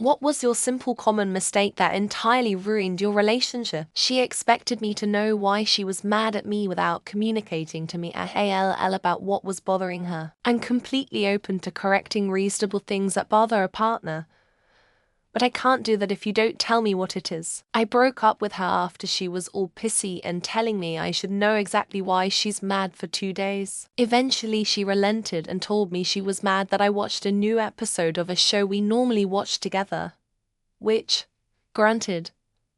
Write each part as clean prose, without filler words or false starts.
What was your simple common mistake that entirely ruined your relationship? She expected me to know why she was mad at me without communicating to me about what was bothering her. I'm completely open to correcting reasonable things that bother a partner, but I can't do that if you don't tell me what it is. I broke up with her after she was all pissy and telling me I should know exactly why she's mad for 2 days. Eventually she relented and told me she was mad that I watched a new episode of a show we normally watch together. Which, granted,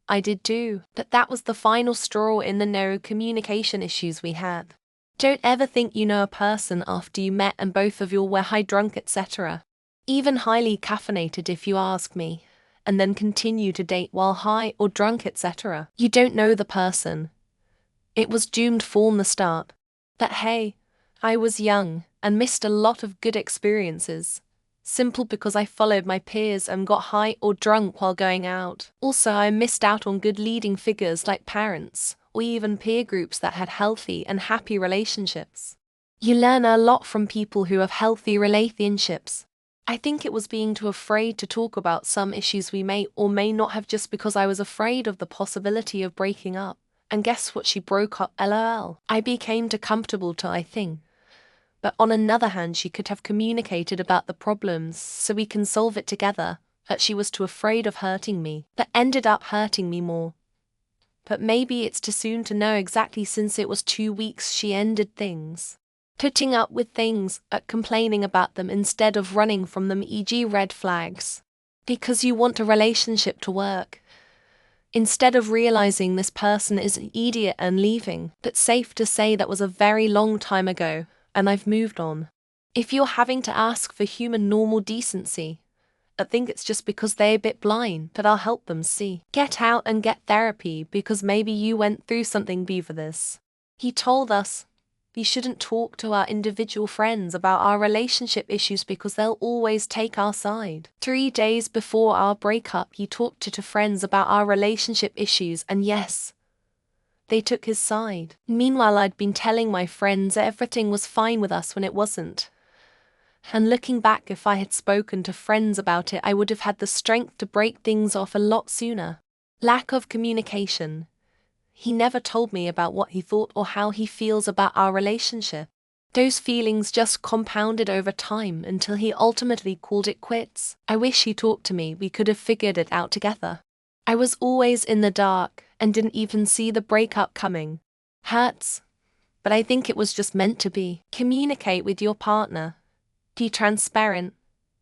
I did too, but that was the final straw in the no communication issues we had. Don't ever think you know a person after you met and both of you were high drunk, etc. Even highly caffeinated if you ask me, and then continue to date while high or drunk, etc. You don't know the person. It was doomed from the start. But hey, I was young and missed a lot of good experiences, simple because I followed my peers and got high or drunk while going out. Also, I missed out on good leading figures like parents, or even peer groups that had healthy and happy relationships. You learn a lot from people who have healthy relationships. I think it was being too afraid to talk about some issues we may or may not have just because I was afraid of the possibility of breaking up. And guess what, she broke up, lol. I became too comfortable to, I think. But on another hand, she could have communicated about the problems so we can solve it together, but she was too afraid of hurting me, but ended up hurting me more. But maybe it's too soon to know exactly since it was 2 weeks she ended things. Putting up with things, complaining about them instead of running from them, e.g. red flags. Because you want a relationship to work. Instead of realizing this person is an idiot and leaving, but safe to say that was a very long time ago, and I've moved on. If you're having to ask for human normal decency, I think it's just because they're a bit blind, but I'll help them see. Get out and get therapy because maybe you went through something for this. He told us we shouldn't talk to our individual friends about our relationship issues because they'll always take our side. 3 days before our breakup, he talked to friends about our relationship issues, and yes, they took his side. Meanwhile, I'd been telling my friends everything was fine with us when it wasn't. And looking back, if I had spoken to friends about it, I would have had the strength to break things off a lot sooner. Lack of communication. He never told me about what he thought or how he feels about our relationship. Those feelings just compounded over time until he ultimately called it quits. I wish he talked to me, we could have figured it out together. I was always in the dark and didn't even see the breakup coming. Hurts, but I think it was just meant to be. Communicate with your partner. Be transparent.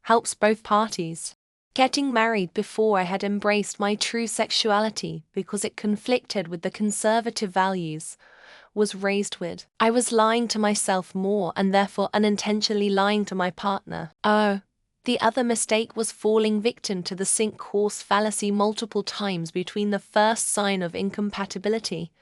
Helps both parties. Getting married before I had embraced my true sexuality because it conflicted with the conservative values was raised with. I was lying to myself more and therefore unintentionally lying to my partner. Oh, the other mistake was falling victim to the sink horse fallacy multiple times between the first sign of incompatibility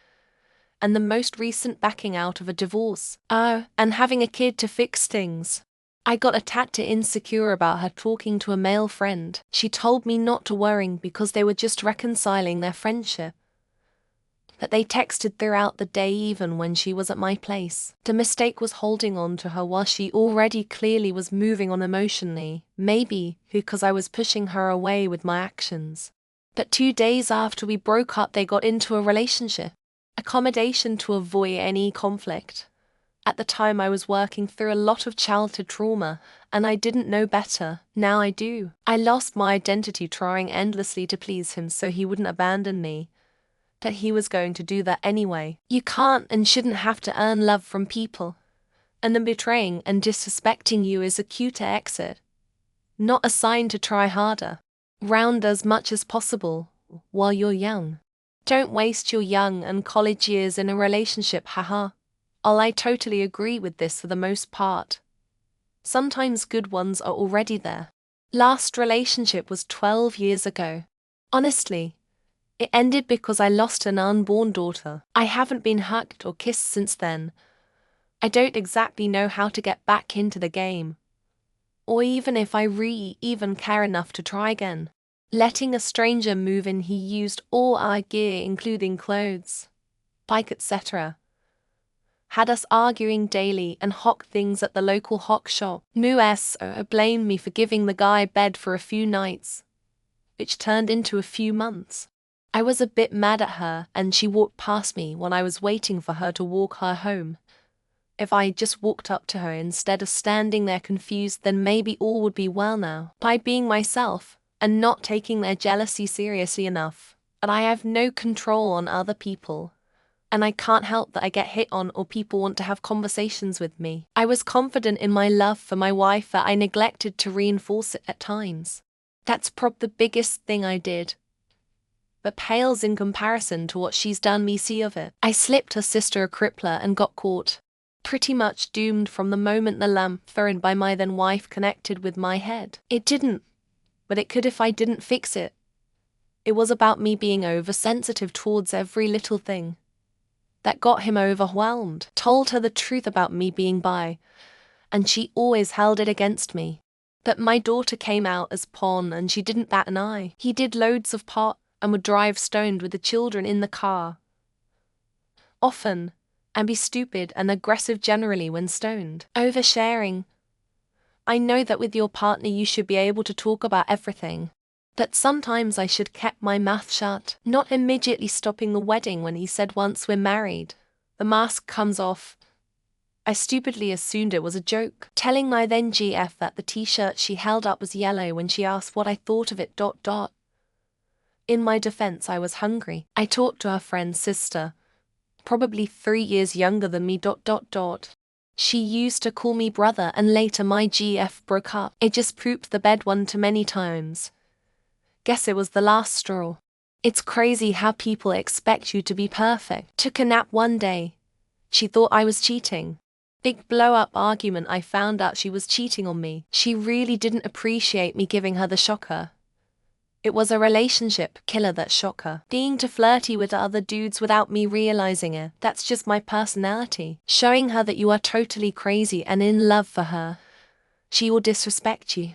and the most recent backing out of a divorce. Oh, and having a kid to fix things. I got a tad insecure about her talking to a male friend. She told me not to worry because they were just reconciling their friendship. But they texted throughout the day even when she was at my place. The mistake was holding on to her while she already clearly was moving on emotionally, maybe because I was pushing her away with my actions. But 2 days after we broke up, they got into a relationship. Accommodation to avoid any conflict. At the time I was working through a lot of childhood trauma, and I didn't know better. Now I do. I lost my identity trying endlessly to please him so he wouldn't abandon me. But he was going to do that anyway. You can't and shouldn't have to earn love from people. And them betraying and disrespecting you is a cue to exit. Not a sign to try harder. Round as much as possible while you're young. Don't waste your young and college years in a relationship, haha. I totally agree with this for the most part. Sometimes good ones are already there. Last relationship was 12 years ago. Honestly, it ended because I lost an unborn daughter. I haven't been hugged or kissed since then. I don't exactly know how to get back into the game. Or even if I even care enough to try again. Letting a stranger move in, he used all our gear including clothes, bike, etc. Had us arguing daily and hawk things at the local hawk shop. Blamed me for giving the guy bed for a few nights. which turned into a few months. I was a bit mad at her, and she walked past me when I was waiting for her to walk her home. If I just walked up to her instead of standing there confused, then maybe all would be well now. By being myself and not taking their jealousy seriously enough, and I have no control on other people. And I can't help that I get hit on or people want to have conversations with me. I was confident in my love for my wife that I neglected to reinforce it at times. That's the biggest thing I did, but pales in comparison to what she's done me see of it. I slipped her sister a crippler and got caught. Pretty much doomed from the moment the lamp thrown by my then wife connected with my head. It didn't, but it could if I didn't fix it. It was about me being oversensitive towards every little thing. That got him overwhelmed. Told her the truth about me being bi, and she always held it against me. That my daughter came out as pawn and she didn't bat an eye. He did loads of pot and would drive stoned with the children in the car. Often. And be stupid and aggressive generally when stoned. Oversharing. I know that with your partner you should be able to talk about everything. That sometimes I should kept my mouth shut, not immediately stopping the wedding when he said once we're married. The mask comes off. I stupidly assumed it was a joke, telling my then GF that the t-shirt she held up was yellow when she asked what I thought of it. In my defense, I was hungry. I talked to her friend's sister, probably 3 years younger than me. She used to call me brother, and later my GF broke up. It just pooped the bed one too many times. Guess it was the last straw. It's crazy how people expect you to be perfect. Took a nap one day. She thought I was cheating. Big blow-up argument. I found out she was cheating on me. She really didn't appreciate me giving her the shocker. It was a relationship killer that shocked her. Being too flirty with other dudes without me realizing it. That's just my personality. Showing her that you are totally crazy and in love for her. She will disrespect you.